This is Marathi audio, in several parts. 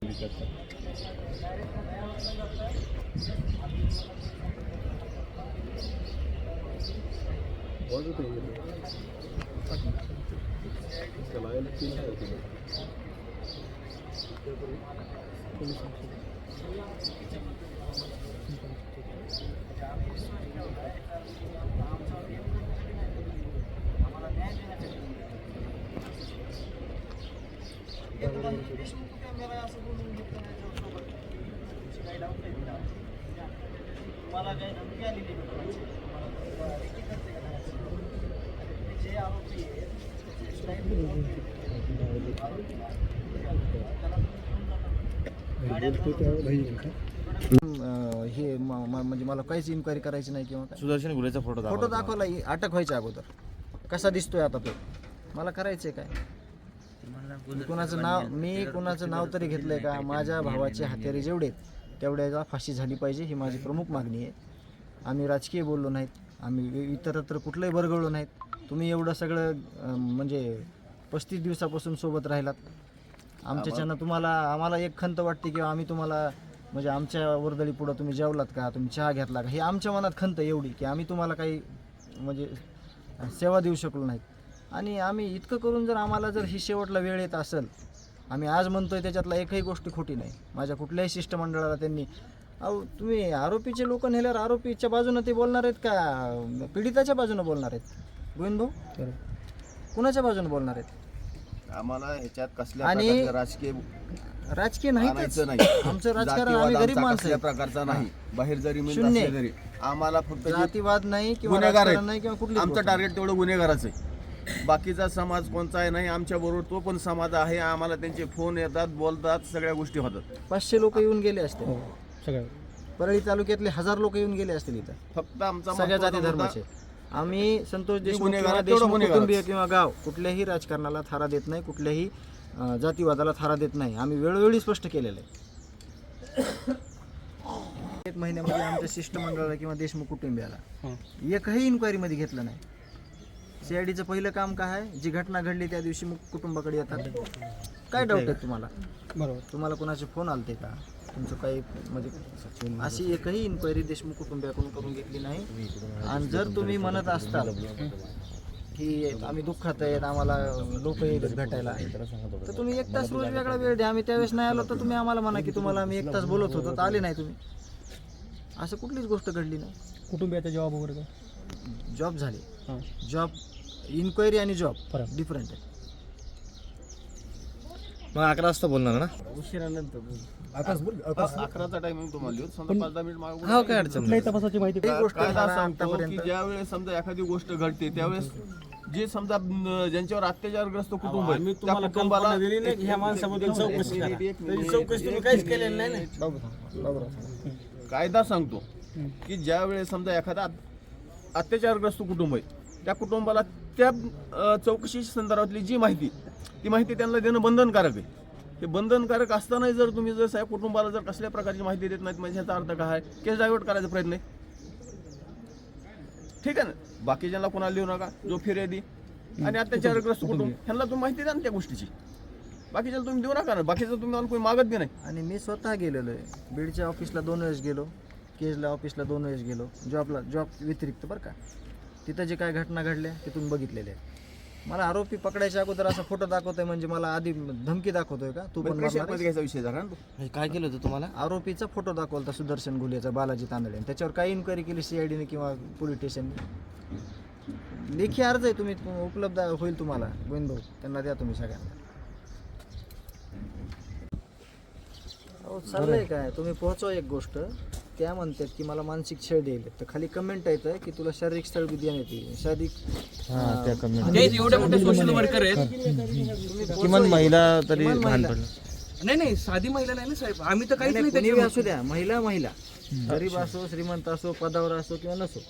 मला काही धमकी आलेली जे आरोपी हे म्हणजे मला काहीच इन्क्वायरी करायची नाही किंवा सुदर्शन गुलेचा फोटो दाखवला अटक व्हायच्या अगोदर कसा दिसतोय आता तो मला करायचंय काय कुणाचं नाव तरी घेतलंय का माझ्या भावाचे हत्यारे जेवढे तेवढ्याला फाशी झाली पाहिजे ही माझी प्रमुख मागणी आहे. आम्ही राजकीय बोललो नाहीत, आम्ही इतरत्र कुठलंही बरगळलो नाहीत. तुम्ही एवढं सगळं म्हणजे 35 दिवसापासून सोबत राहिलात आमच्याच्यानं आम्हाला एक खंत वाटते की आम्ही तुम्हाला म्हणजे आमच्या वर्दळी पुढं तुम्ही जेवलात का, तुम्ही चहा घेतला का, हे आमच्या मनात खंत एवढी की आम्ही तुम्हाला काही म्हणजे सेवा देऊ शकलो नाहीत. आणि आम्ही इतकं करून जर आम्हाला जर ही शेवटला वेळ येत असेल, आम्ही आज म्हणतोय त्याच्यातला एकही गोष्ट खोटी नाही. माझ्या कुठल्याही शिष्टमंडळाला त्यांनी तुम्ही आरोपीचे लोक नेल्यावर आरोपीच्या बाजूनं ते बोलणार आहेत का पीडिताच्या बाजूनं बोलणार आहेत? गोविंद भाऊ कुणाच्या बाजूनं बोलणार आहेत? आम्हाला ह्याच्यात कसल्या राजकीय नाही आमचं राजकारण, आम्ही गरीब माणसं प्रकारचा नाही. बाहेर जरी शून्य आम्हाला फक्त जातीवाद नाही किंवा गुन्हेगार नाही किंवा कुठली आमचं टार्गेट तेवढं गुन्हेगाराचं आहे. बाकीचा समाज कोणता आहे नाही, आमच्या बरोबर तो पण समाज आहे. आम्हाला त्यांचे फोन येतात, बोलतात, सगळ्या गोष्टी होतात. 500 लोक येऊन गेले असते सगळे परळी तालुक्यातले 1000 लोक येऊन गेले असतील इथं फक्त आमचा सगळ्या जाती धर्माचे. आम्ही संतोष देशमुख कुटुंबीय किंवा गाव कुठल्याही राजकारणाला थारा देत नाही, कुठल्याही जातीवादाला थारा देत नाही. आम्ही वेळोवेळी स्पष्ट केलेलं आहे. 1 महिन्यामध्ये आमच्या शिष्टमंडळाला किंवा देशमुख कुटुंबियाला एकही इन्क्वायरीमध्ये घेतलं नाही. CIDचं पहिलं काम काय आहे, जी घटना घडली त्या दिवशी कुटुंबाकडे येतात. काय डाऊट आहे तुम्हाला? बरोबर, तुम्हाला कोणाचे फोन आलते का, तुमचं काही म्हणजे अशी एकही इन्क्वायरी देशमुख कुटुंबियाकडून करून घेतली नाही. आणि जर तुम्ही म्हणत असताल की आम्ही दुःखात आहेत, आम्हाला लोक येतात भेटायला, तर तुम्ही 1 तास रोज वेगळा वेळ द्या. आम्ही त्यावेळेस नाही आलो तर तुम्ही आम्हाला म्हणा की तुम्हाला आम्ही 1 तास बोलत होतो तर आले नाही तुम्ही. असं कुठलीच गोष्ट घडली नाही. कुटुंबियाचा जॉब वगैरे जॉब झाले, जॉब इन्क्वायरी आणि जॉब डिफरंट आहे. मग 11 वाजता बोलणार ना? उशिरानंतर 11चा टायमिंग तुम्हाला समजा 5-10 मिनिट मागे. हो, काय अडचण नाही. तपासाची माहिती कायदा सांगतो की ज्या वेळेस समजा एखादी गोष्ट घडते त्यावेळेस जे समजा ज्यांच्यावर अत्याचारग्रस्त कुटुंब आहे त्या कुटुंबाला ह्या माणसाबद्दल चौकशी तुम्ही काहीच केलेलं नाही ना. कायदा सांगतो की ज्या वेळेस समजा एखादा अत्याचारग्रस्त कुटुंब आहे त्या कुटुंबाला त्या चौकशी संदर्भातली जी माहिती ती माहिती त्यांना देणं बंधनकारक आहे. हे बंधनकारक असतानाही जर तुम्ही जर साहेब कुटुंबाला जर कसल्या प्रकारची माहिती देत नाहीत म्हणजे ह्याचा अर्थ काय आहे? केस डायव्हर्ट करायचा प्रयत्न आहे. ठीक आहे ना, बाकीच्यांना कोणाला लिहू नका, जो फिर्यादी आणि अत्याचारग्रस्त कुटुंब ह्यांना तुम्ही माहिती द्या ना त्या गोष्टीची. बाकीच्याला तुम्ही देऊ नका ना, बाकीचं तुम्ही कोणी मागत बी नाही. आणि मी स्वतः गेलेलो आहे, बीडच्या ऑफिसला 2 वेळेस गेलो, केजला ऑफिसला 2 वेळेस गेलो, जॉब व्यतिरिक्त बरं का. तिथं जे काय घटना घडल्या ते तुम्ही बघितलेले आहे. मला आरोपी पकडायच्या अगोदर असा फोटो दाखवतोय म्हणजे मला आधी धमकी दाखवतोय का तू पण घ्यायचा विषय झाला. काय केलं होतं तुम्हाला? आरोपीचा फोटो दाखवला सुदर्शन गुलेचा, बालाजी तांदळे, त्याच्यावर काही इन्क्वायरी केली CIDने किंवा पोलीस स्टेशनने. लेखी अर्ज आहे, तुम्ही उपलब्ध होईल तुम्हाला गोविंद भाऊ, त्यांना द्या तुम्ही सगळ्यांना. चाललंय काय, तुम्ही पोहोचवा एक गोष्ट. त्या म्हणतात की मला मानसिक छळ देईल, तर खाली कमेंट येतं की तुला शारीरिक स्थळ बी देण्यात येईल. शारीरिक एवढे मोठे सोशल वर्कर आहेत, किमान महिला तरी नाही साधी महिला नाही ना साहेब. आम्ही तर काहीच नाही. कोणी असू द्या, महिला गरीब असो, श्रीमंत असो, पदावर असो किंवा नसो.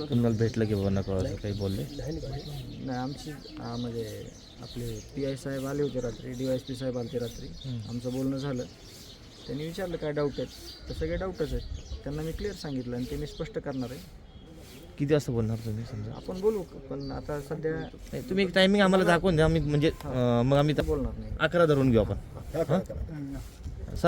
तुम्हाला भेटलं की बाबा नको असं काही बोलले नाही. आमची म्हणजे आपले PI साहेब आले होते रात्री, DYSP साहेब आले होते रात्री, आमचं बोलणं झालं. त्यांनी विचारलं काय डाऊट आहेत, तर सगळे डाऊटच आहेत. त्यांना मी क्लिअर सांगितलं आणि ते मी स्पष्ट करणार आहे. किती वाजता बोलणार तुम्ही समजा आपण बोलू पण आता सध्या नाही, तुम्ही एक टायमिंग आम्हाला दाखवून द्या आम्ही म्हणजे मग आम्ही बोलणार नाही. 11 धरून घेऊ आपण.